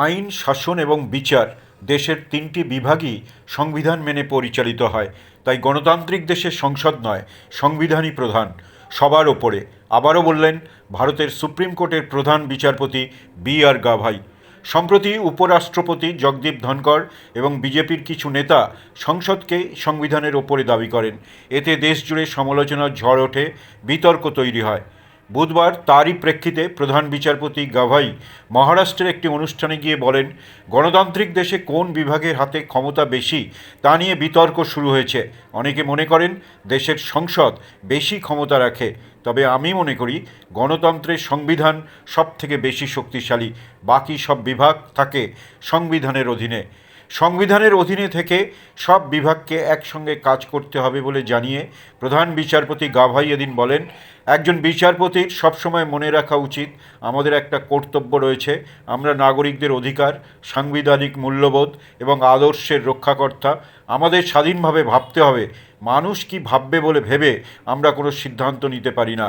আইন, শাসন এবং বিচার দেশের তিনটি বিভাগই সংবিধান মেনে পরিচালিত হয়। তাই গণতান্ত্রিক দেশের সংসদ নয়, সংবিধানই প্রধান, সবার ওপরে। আবারও বললেন ভারতের সুপ্রিম কোর্টের প্রধান বিচারপতি বি.আর. গাভাই। সম্প্রতি উপরাষ্ট্রপতি জগদীপ ধনকর এবং বিজেপির কিছু নেতা সংসদকে সংবিধানের ওপরে দাবি করেন। এতে দেশজুড়ে সমালোচনার ঝড় ওঠে, বিতর্ক তৈরি হয়। বুধবার তারই প্রেক্ষিতে প্রধান বিচারপতি গাভাই মহারাষ্ট্রের একটি অনুষ্ঠানে গিয়ে বলেন, গণতান্ত্রিক দেশে কোন বিভাগের হাতে ক্ষমতা বেশি তা নিয়ে বিতর্ক শুরু হয়েছে। অনেকে মনে করেন দেশের সংসদ বেশি ক্ষমতা রাখে, তবে আমি মনে করি গণতন্ত্রের সংবিধান সব থেকে বেশি শক্তিশালী। বাকি সব বিভাগ থাকে সংবিধানের অধীনে। সংবিধানের অধীনে থেকে সব বিভাগকে একসঙ্গে কাজ করতে হবে বলে জানিয়ে প্রধান বিচারপতি গাভাই এদিন বলেন, একজন বিচারপতির সবসময় মনে রাখা উচিত আমাদের একটা কর্তব্য রয়েছে। আমরা নাগরিকদের অধিকার, সাংবিধানিক মূল্যবোধ এবং আদর্শের রক্ষাকর্তা। আমাদের স্বাধীনভাবে ভাবতে হবে। মানুষ কি ভাববে বলে ভেবে আমরা কোনো সিদ্ধান্ত নিতে পারি না।